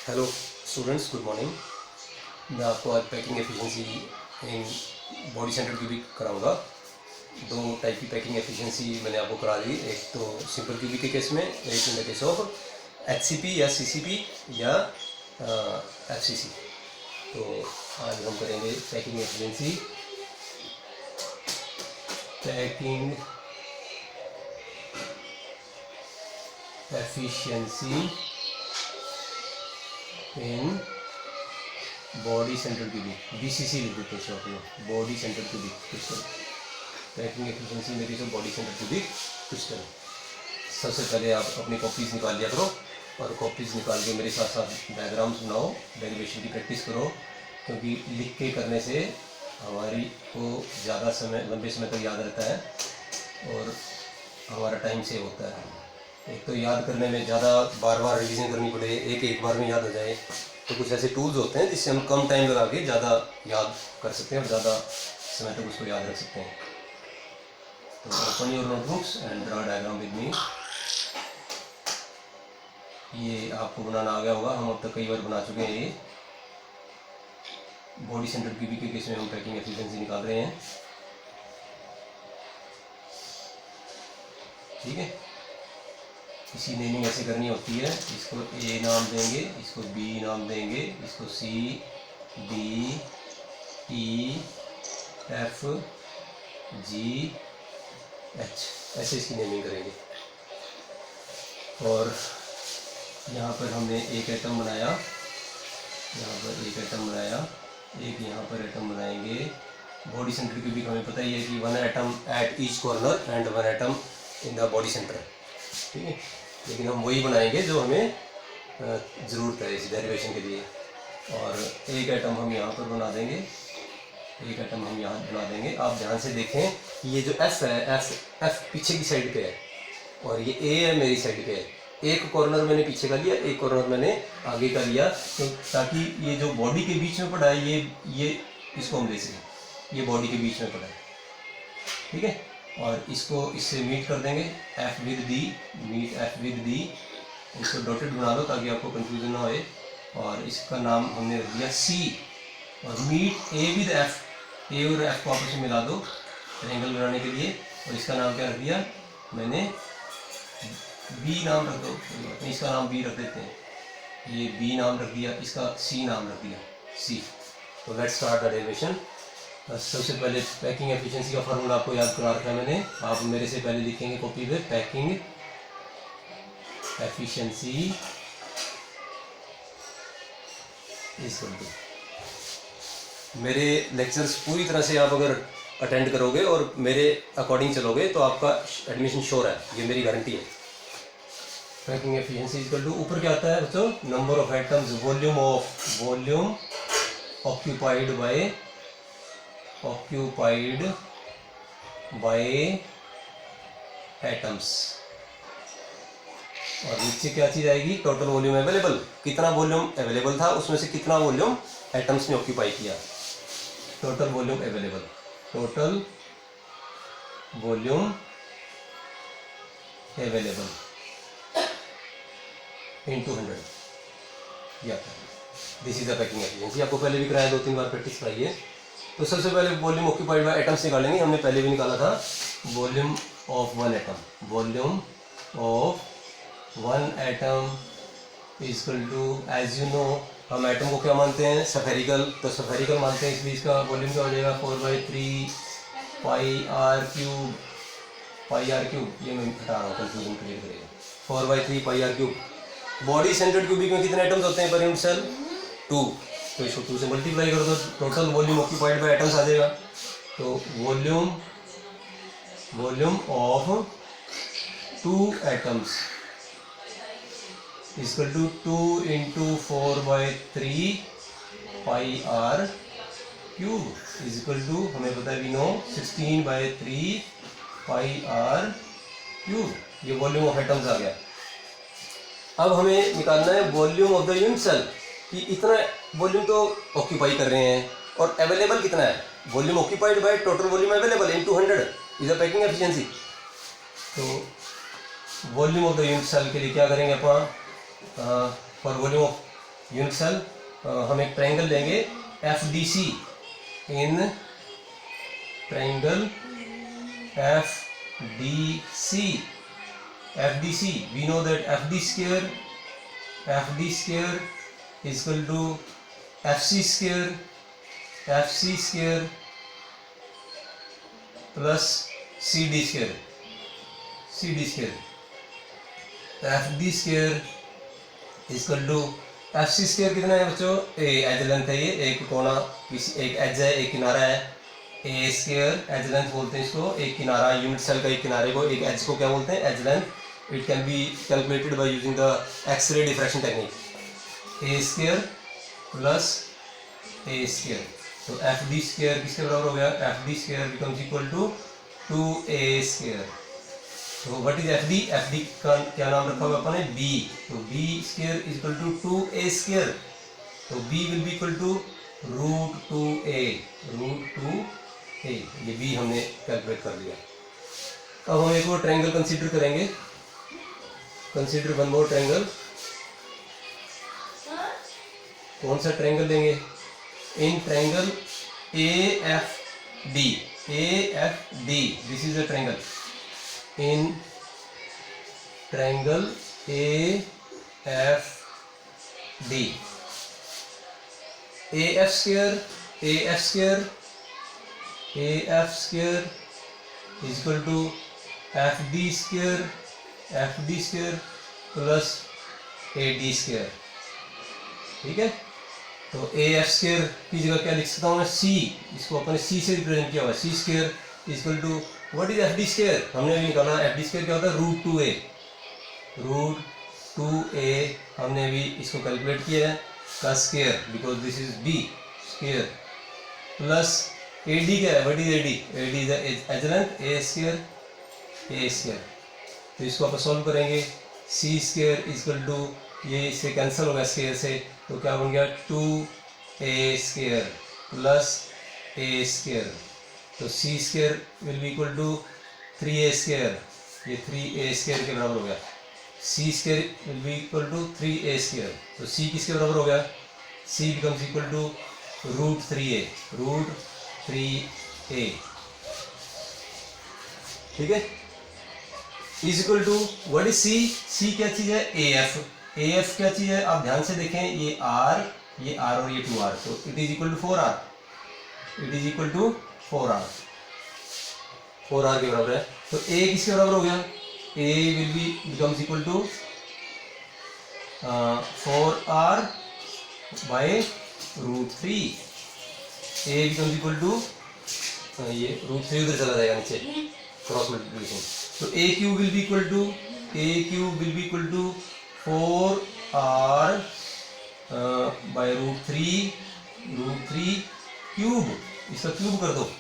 Hello students, good morning. मैं आपको आज packing efficiency in body centre cubic कराऊंगा। दो टाइप की पैकिंग एफिशिएंसी मैंने आपको करा दी, एक तो सिंपल क्यूबिक के केस में, एक इन द केस ऑफ एचसीपी या सीसीपी या एफसीसी। तो आज हम करेंगे packing efficiency in body centre cubic, BCC लिख देते हैं शॉर्ट में, body centre cubic crystal. Packing efficiency मेरी जो बॉडी सेंटर क्यूबिक क्रिस्टल। सबसे पहले आप अपनी कॉपीज़ निकाल लिया करो और कॉपीज़ निकाल के मेरे साथ साथ डायग्राम्स बनाओ, डेरिवेशन की प्रैक्टिस करो, क्योंकि लिख के करने से हमारी को ज़्यादा समय, लंबे समय तक याद रहता है और हमारा टाइम सेव होता है। एक तो याद करने में ज़्यादा बार बार रिवीजन करनी पड़े, एक बार में याद हो जाए, तो कुछ ऐसे टूल्स होते हैं जिससे हम कम टाइम लगा के ज़्यादा याद कर सकते हैं और ज़्यादा समय तक उसको याद रख सकते हैं। तो open your notebooks and draw diagram with me. ये आपको बनाना आ गया होगा, हम अब तक कई बार बना चुके हैं। ये बॉडी सेंटर क्यूबिक के केस में हम पैकिंग एफिशिएंसी निकाल रहे हैं, ठीक है। इसी नेमिंग ऐसे करनी होती है। इसको ए नाम देंगे, इसको बी नाम देंगे, इसको सी, डी, ई, एफ, जी, एच, ऐसे इसकी नेमिंग करेंगे। और यहाँ पर हमने एक एटम बनाया, यहाँ पर एक एटम बनाया, एक यहाँ पर एटम बनाएंगे। बॉडी सेंटर क्यूबिक हमें पता ही है कि one atom at each corner and one atom in the body centre, ठीक है। लेकिन हम वही बनाएंगे जो हमें ज़रूरत है इस डेरिवेशन के लिए। और एक एटम हम यहाँ पर बना देंगे, एक एटम हम यहाँ बना देंगे। आप ध्यान से देखें कि ये जो एफ है, एफ पीछे की साइड पे है और ये ए है मेरी साइड पे है। एक कॉर्नर मैंने पीछे का लिया, एक कॉर्नर मैंने आगे का लिया, तो ताकि ये जो बॉडी के बीच में पड़ा है ये इसको हम ले सकें, ये बॉडी के बीच में पड़ा है, ठीक है। और इसको इससे मीट कर देंगे, F with D, meet F with D. इसको डॉटेड बना लो ताकि आपको कंफ्यूजन ना होए। और इसका नाम हमने रख दिया सी। और मीट ए विद एफ, ए और एफ को आपस में मिला दो ट्रायंगल बनाने के लिए। और इसका नाम क्या रख दिया मैंने, बी नाम रख दो, इसका नाम बी रख देते हैं। ये बी नाम रख दिया, इसका सी नाम रख दिया, सी। तो लेट्स स्टार्ट द डेरिवेशन। सबसे पहले पैकिंग एफिशिएंसी का फार्मूला आपको याद करा रखा है मैंने, आप मेरे से पहले लिखेंगे कॉपी पे, पैकिंग एफिशिएंसी इक्वल टू। मेरे लेक्चर्स पूरी तरह से आप अगर अटेंड करोगे और मेरे अकॉर्डिंग चलोगे तो आपका एडमिशन श्योर है, ये मेरी गारंटी है। पैकिंग एफिशिएंसी इक्वल टू, ऊपर क्या आता है बच्चों, number of atoms, volume occupied by atoms. और नीचे क्या चीज़ आएगी, टोटल वॉल्यूम अवेलेबल, कितना वॉल्यूम अवेलेबल था, उसमें से कितना वॉल्यूम एटम्स ने ऑक्यूपाई किया। Total volume available, total volume available into 100, ये आता है। This is the packing efficiency. आपको पहले भी कराया, 2-3 बार प्रैक्टिस कराई है। तो सबसे पहले वॉल्यूम ऑक्यूपाइड बाय एटम्स निकालेंगे, हमने पहले भी निकाला था। Volume of one atom, volume of one atom equal to, as you know हम एटम को क्या मानते हैं, सफेरिकल। तो सफेरिकल मानते हैं, इसलिए इसका वॉल्यूम क्या हो जाएगा, 4/3 पाई आर क्यूब। ये मैं हटा रहा हूँ, कंफ्यूजन क्लियर करेगा। 4/3 pi R cube. Body centred cubic में कितने एटम्स होते हैं पर यूनिट सेल, 2। तो इसको 2 से मल्टीप्लाई कर दो, total volume occupied by atoms आ जाएगा। तो volume of 2 atoms equal to 2 × 4/3 pi R cube equal to, हमें पता है, we know 16/3 pi R cube. ये वॉल्यूम ऑफ एटम्स आ गया। अब हमें निकालना है volume of the unit cell, कि इतना वॉल्यूम तो ऑक्यूपाई कर रहे हैं और अवेलेबल कितना है, volume occupied by total volume available into 100 is a packing efficiency. तो volume of the unit cell के लिए क्या करेंगे अपन, for volume of unit cell, हम एक ट्रायंगल लेंगे FDC, in triangle FDC, we know that FD square is equal to FC square plus CD square. FD square is equal to FC square कितना है बच्चों, एज लेंथ है, ये एक कोना, एक एज है, एक किनारा है, ए स्क्वायर एज लेंथ बोलते हैं इसको, एक किनारा, यूनिट सेल का एक किनारे को, एक एज को क्या बोलते हैं, edge length. It can be calculated by using the X ray diffraction technique. A square plus A square, तो एफ डी स्क्वायर किसके बराबर हो गया, F D square becomes equal to 2a square. तो व्हाट इज एफ डी का क्या नाम रखा हुआ अपन ने, बी. तो B square is equal to 2a square, तो B will be equal to √2a. ये बी हमने कैलकुलेट कर लिया. अब हम एक और ट्रायंगल कंसीडर करेंगे. Consider one more triangle. कौन सा ट्रायंगल लेंगे, in triangle AFD. This is a triangle. In triangle AFD, AF square is equal to FD square plus AD square. ठीक है, तो AF square की जगह क्या लिख सकता हूँ मैं, C. इसको अपन ने C से रिप्रेजेंट किया हुआ है. C square is equal to what is FD square, हमने अभी निकाला. FD square क्या होता है, √2a. हमने अभी इसको कैलकुलेट किया है का square, because this is B square, plus AD क्या है, what is AD is edge length, A square. तो इसको आप सॉल्व करेंगे. C square is equal to, ये इससे कैंसिल होगा स्क्वायर से, तो क्या बन गया 2a square plus A square. तो C square will be equal to 3a square, ये 3a स्क्वायर के बराबर हो गया. C square will be equal to 3a square, तो C किसके बराबर हो गया, C becomes equal to √3a. ठीक है, is equal to what is C क्या चीज़ है, AF क्या चीज़ है, आप ध्यान से देखें, ये R और ये 2R, तो it is equal to 4R. 4R के बराबर है. तो A किसके बराबर हो गया, A will be becomes equal to 4R by √3. A becomes equal to, ये √3 उधर चला जाएगा नीचे, क्रॉस मल्टीप्लिकेशन. तो A cube will be equal to 4R by √3 cube. इसका क्यूब कर दो,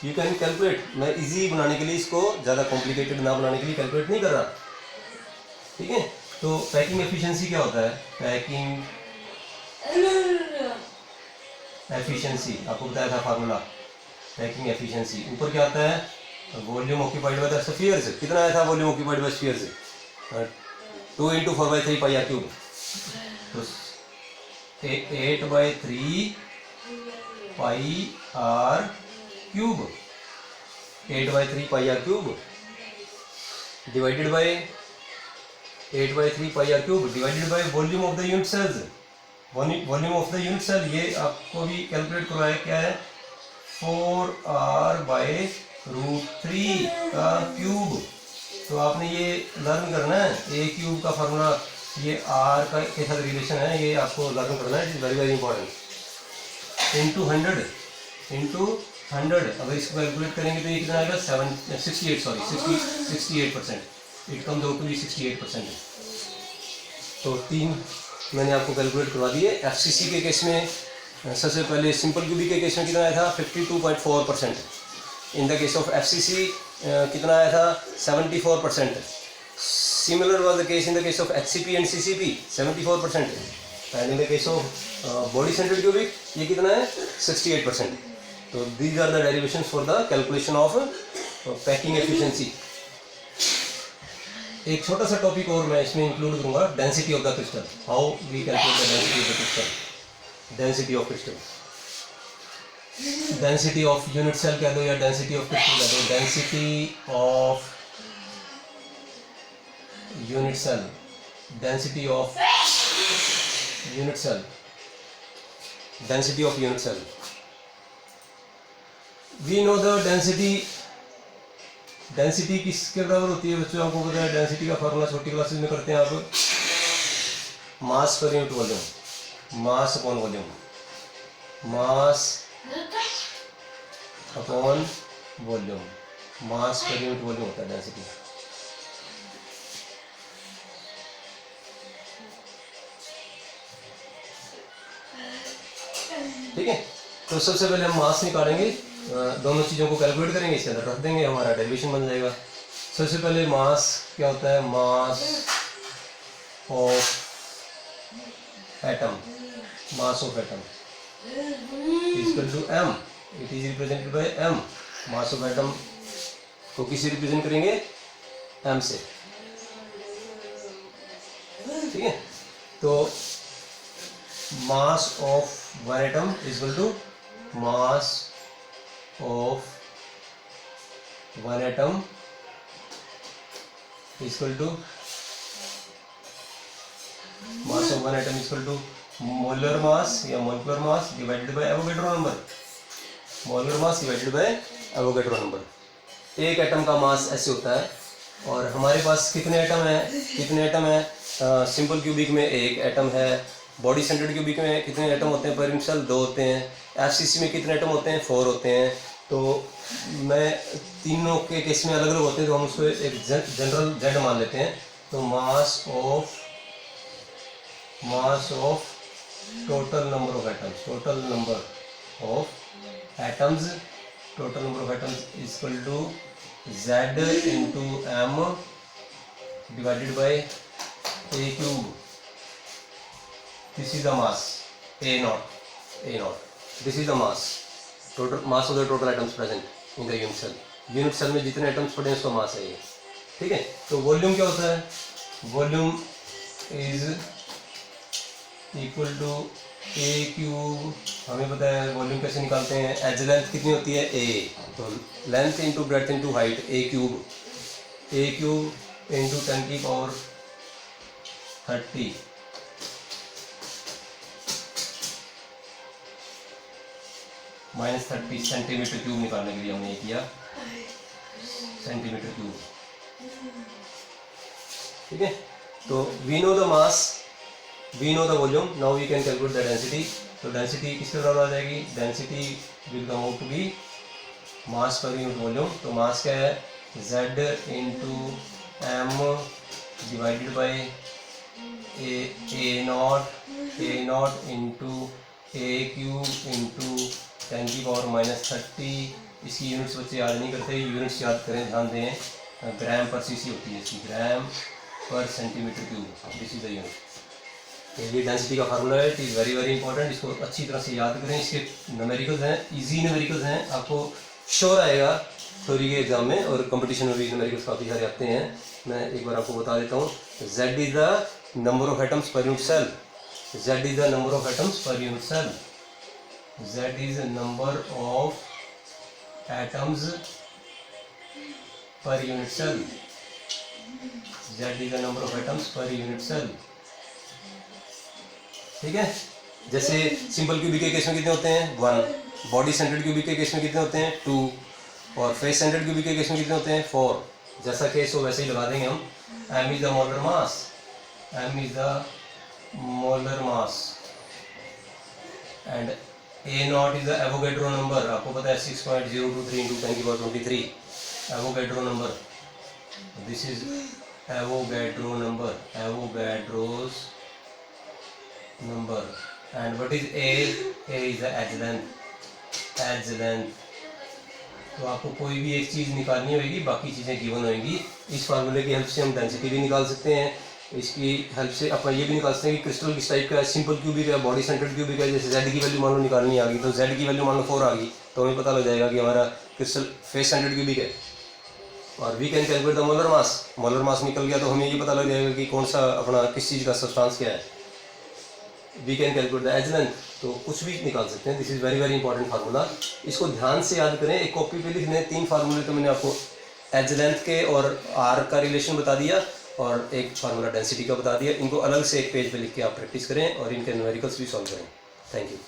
यू कैन कैलकुलेट. मैं इजी बनाने के लिए, इसको ज़्यादा कॉम्प्लिकेटेड ना बनाने के लिए कैलकुलेट नहीं कर रहा. ठीक है, तो पैकिंग एफिशिएंसी क्या होता है, पैकिंग एफिशिएंसी आपको बताया था फार्मूला. पैकिंग एफिशिएंसी ऊपर क्या आता है, volume occupied by the spheres. कितना आया था volume occupied by spheres, 2 × 4/3 πr cube. तो 8/3 πr cube, 8/3 πr cube divided by 8/3 πr cube divided by volume of the unit cells. Volume of the unit cell ये आपको भी calculate करवाया, क्या है 4R बाय √3 का क्यूब. तो आपने ये लर्न करना है, A क्यूब का फार्मूला, ये R का के साथ रिलेशन है, ये आपको लर्न करना है. It is very important. Into 100, अगर इसको कैलकुलेट करेंगे तो ये कितना आएगा, 68%. It comes out to be 68%. तो 3 मैंने आपको कैलकुलेट करवा दिए. FCC के केस में सबसे पहले सिंपल क्यूबिक के केस में कितना आया था, 52.4%. In the case of FCC कितना आया था, 74%. Similar was the case in the case of HCP and CCP, 74%. And in the case of body centred cubic ये कितना है, 68%. तो these are the derivations for the calculation of packing efficiency. एक छोटा सा टॉपिक और मैं इसमें इंक्लूड करूंगा, density of the crystal, how we calculate the density of the crystal. Density of crystal, density of unit cell कह दो या डेंसिटी ऑफ क्रिस्टल कह दो। Density of unit cell, density of unit cell, density of unit cell. We know the density, density किसके बराबर होती है बच्चों, आपको पता है डेंसिटी का फॉर्मूला छोटी क्लासेस में करते हैं आप, mass per unit volume, mass upon volume, mass upon volume, mass per unit volume होता है डेंसिटी। ठीक है, तो सबसे पहले हम मास निकालेंगे, दोनों चीज़ों को कैलकुलेट करेंगे, इसके अंदर रख देंगे, हमारा डेरिवेशन बन जाएगा। सबसे पहले मास क्या होता है, mass of atom, mass of atom equal to m, it is represented by m। Mass of atom को किससे रिप्रेजेंट करेंगे, m से। ठीक है, तो mass of one atom equal to mass of one atom equal to mass of one atom equal to molar mass या molecular mass divided by Avogadro number, molar mass divided by Avogadro number. एक atom का mass ऐसे होता है, और हमारे पास कितने atom है, कितने एटम है, सिंपल क्यूबिक में एक एटम है, बॉडी सेंटर्ड क्यूबिक में कितने एटम होते हैं, पर यूनिट सेल 2 होते हैं, एफसीसी में कितने एटम होते हैं, 4 होते हैं। तो मैं तीनों के केस में अलग अलग होते हैं, तो हम उसको एक जनरल जेड मान लेते हैं। तो mass of total number of atoms, total number of atoms, total number of atoms equal to Z into M divided by A cube. This is the mass, A naught, A naught. This is the mass, total mass of the total atoms present in the unit cell. Unit cell में जितने atoms पड़े हैं उसका mass है ये। ठीक है, तो वॉल्यूम क्या होता है, volume is equal to A cube. हमें पता है वॉल्यूम कैसे निकालते हैं, एज लेंथ कितनी होती है A, तो length into breadth into height, A cube into 10 की पावर 30 -30 सेंटीमीटर क्यूब निकालने के लिए हमने ये किया, सेंटीमीटर क्यूब। ठीक है, तो we know the mass, we know the volume, now we can calculate the density. तो डेंसिटी किसके बराबर आ जाएगी, density will come out to be mass per unit volume. तो मास क्या है, Z into M divided by A nought into A cube into 10 की power -30। इसकी यूनिट्स बच्चे याद नहीं करते, यूनिट्स याद करें, ध्यान दें, ग्राम पर सीसी होती है इसकी, ग्राम पर centimetre cube, this is the unit. ये डेंसिटी का फार्मूला है, it is very very important, इसको अच्छी तरह से याद करें। इसके न्यूमेरिकल्स हैं, इजी न्यूमेरिकल्स हैं, आपको श्योर आएगा थ्योरी के एग्जाम में, और कंपटीशन में भी न्यूमेरिकल्स काफ़ी सारे आते हैं। मैं एक बार आपको बता देता हूँ, Z is the number of atoms per unit cell, Z is the number of atoms per unit cell, Z is the number of atoms per unit cell, Z is the number of atoms per unit cell। ठीक है, जैसे simple cubic के case में कितने होते हैं, 1, body centred cubic के case में कितने होते हैं, 2, और फेस सेंटर्ड क्यूबिक के केस में कितने होते हैं, 4। जैसा केस हो वैसे ही लगा देंगे हम। M is the molar mass, M is the molar mass and A naught is the Avogadro number, आपको पता है 6.023 into 10 की power 23 Avogadro number, this is Avogadro number, Avogadro's number। and what is A is the edge length। तो आपको कोई भी एक चीज़ निकालनी होगी, बाकी चीज़ें गिवन होंगी। इस फार्मूले की हेल्प से हम डेंसिटी भी निकाल सकते हैं, इसकी हेल्प से अपना ये भी निकाल सकते हैं कि क्रिस्टल किस टाइप का है, सिंपल क्यूबिक है, बॉडी सेंटर्ड क्यूबिक है। जैसे Z की वैल्यू मान लो निकालनी आ गई, तो Z की वैल्यू मान लो 4 आ गई, तो हमें पता लग जाएगा कि हमारा क्रिस्टल फेस सेंटर्ड क्यूबिक है। और we can calculate the molar mass. Molar mass निकल गया तो हमें ये पता लग जाएगा कि कौन सा अपना किस चीज़ का सब्सटेंस क्या है। We can calculate the edge length, तो कुछ भी निकाल सकते हैं। This is very very important formula, इसको ध्यान से याद करें। एक कॉपी पे लिख लें। 3 फार्मूले तो मैंने आपको एज लेंथ के और आर का रिलेशन बता दिया, और एक फार्मूला डेंसिटी का बता दिया। इनको अलग से एक पेज पे लिख के आप प्रैक्टिस करें और इनके न्यूमेरिकल्स भी सॉल्व करें। Thank you.